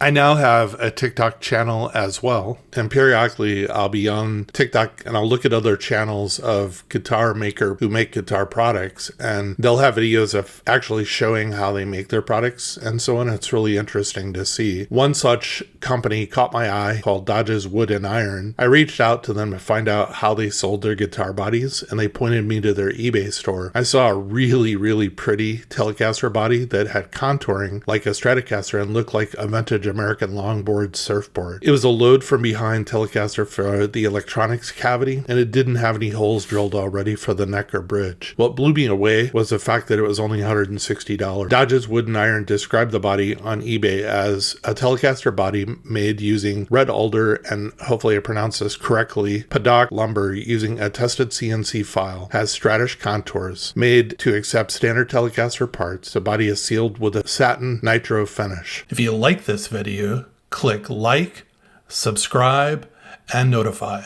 I now have a TikTok channel as well, and periodically I'll be on TikTok and I'll look at other channels of guitar maker who make guitar products, and they'll have videos of actually showing how they make their products and so on. It's really interesting to see. One such company caught my eye called Dodge's Wood and Iron. I reached out to them to find out how they sold their guitar bodies, and they pointed me to their eBay store. I saw a really, really pretty Telecaster body that had contouring like a Stratocaster and looked like a vintage American longboard surfboard. It was a load from behind Telecaster for the electronics cavity, and it didn't have any holes drilled already for the neck or bridge. What blew me away was the fact that it was only $160. Dodge's Wood and Iron described the body on eBay as a Telecaster body made using Red Alder, and hopefully I pronounced this correctly, Padauk lumber using a tested CNC file, has Strat-ish contours, made to accept standard Telecaster parts. The body is sealed with a satin nitro finish. If you like this video, click like, subscribe, and notify.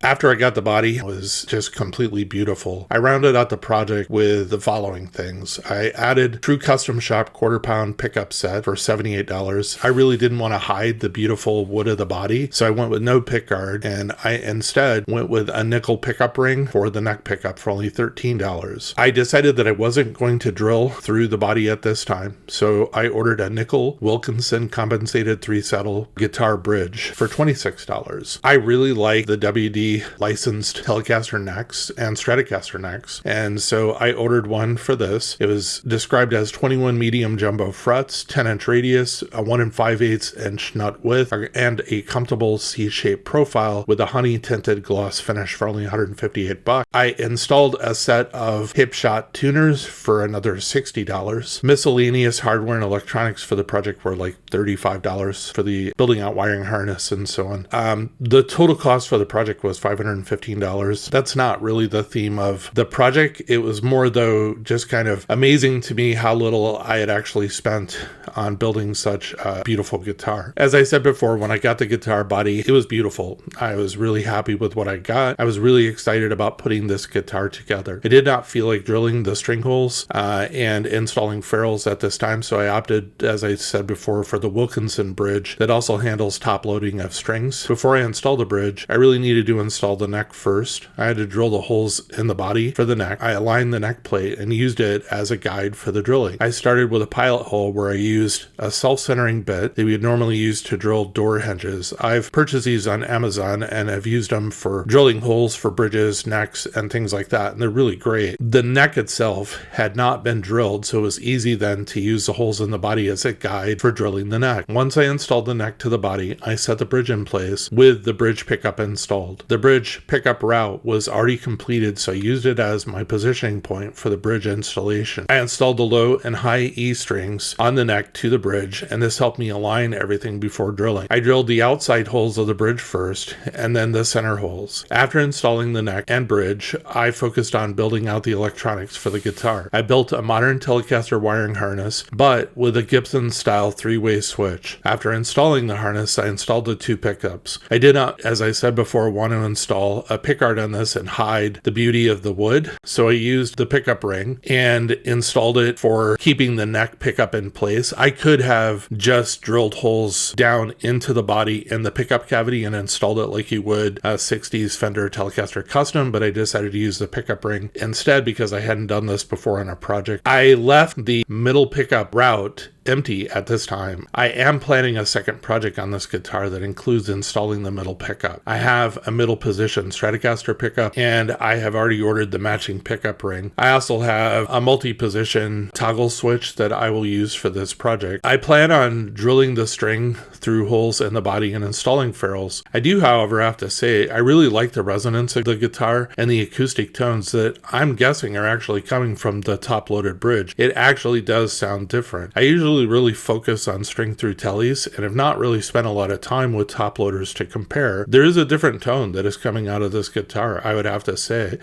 After I got the body, it was just completely beautiful. I rounded out the project with the following things. I added true custom shop quarter-pound pickup set for $78. I really didn't want to hide the beautiful wood of the body, so I went with no pickguard, and I instead went with a nickel pickup ring for the neck pickup for only $13. I decided that I wasn't going to drill through the body at this time, so I ordered a nickel Wilkinson compensated 3-saddle guitar bridge for $26. I really like the WD licensed Telecaster necks and Stratocaster necks, and so I ordered one for this. It was described as 21 medium jumbo frets, 10-inch radius, a 1 5/8 inch nut width, and a comfortable C-shaped profile with a honey tinted gloss finish for only $158. I installed a set of Hipshot Tuners for another $60. Miscellaneous hardware and electronics for the project were like $35 for the building out wiring harness and so on. The total cost for the project was $515. That's not really the theme of the project. It was more, though, just kind of amazing to me how little I had actually spent on building such a beautiful guitar. As I said before, when I got the guitar body, it was beautiful. I was really happy with what I got. I was really excited about putting this guitar together. I did not feel like drilling the string holes and installing ferrules at this time, so I opted, as I said before, for the Wilkinson bridge that also handles top loading of strings. Before I installed the bridge, I really needed to install the neck first. I had to drill the holes in the body for the neck. I aligned the neck plate and used it as a guide for the drilling. I started with a pilot hole where I used a self-centering bit that we would normally use to drill door hinges. I've purchased these on Amazon and have used them for drilling holes for bridges, necks, and things like that, and they're really great. The neck itself had not been drilled, so it was easy then to use the holes in the body as a guide for drilling the neck. Once I installed the neck to the body, I set the bridge in place with the bridge pickup installed. The bridge pickup route was already completed, so I used it as my positioning point for the bridge installation. I installed the low and high E strings on the neck to the bridge, and this helped me align everything before drilling. I drilled the outside holes of the bridge first, and then the center holes. After installing the neck and bridge, I focused on building out the electronics for the guitar. I built a modern Telecaster wiring harness, but with a Gibson-style 3-way switch. After installing the harness, I installed the 2 pickups. I did not, as I said before, want to install a pickguard on this and hide the beauty of the wood, so I used the pickup ring and installed it for keeping the neck pickup in place. I could have just drilled holes down into the body in the pickup cavity and installed it like you would a 60s Fender Telecaster Custom, but I decided to use the pickup ring instead because I hadn't done this before on a project. I left the middle pickup route empty at this time. I am planning a second project on this guitar that includes installing the middle pickup. I have a middle position Stratocaster pickup, and I have already ordered the matching pickup ring. I also have a multi-position toggle switch that I will use for this project. I plan on drilling the string through holes in the body and installing ferrules. I do, however, have to say I really like the resonance of the guitar and the acoustic tones that I'm guessing are actually coming from the top-loaded bridge. It actually does sound different. I usually really focus on string through teles and have not really spent a lot of time with top loaders to compare. There is a different tone that is coming out of this guitar, I would have to say.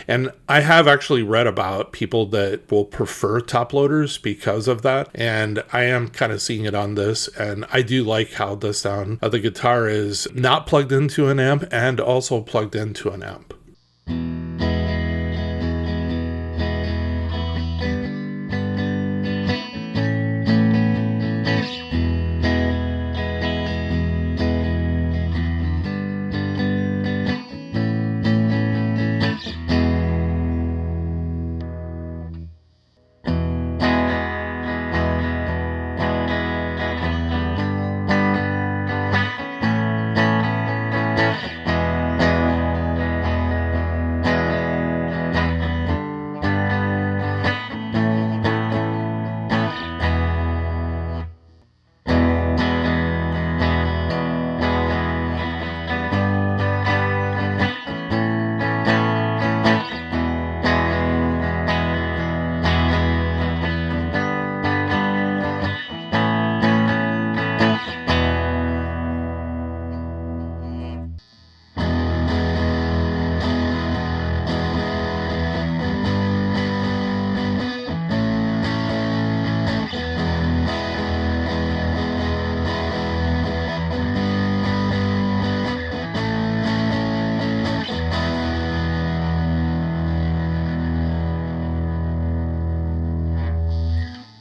And I have actually read about people that will prefer top loaders because of that, and I am kind of seeing it on this, and I do like how the sound of the guitar is not plugged into an amp and also plugged into an amp.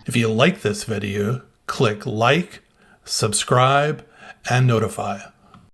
If you like this video, click like, subscribe, and notify.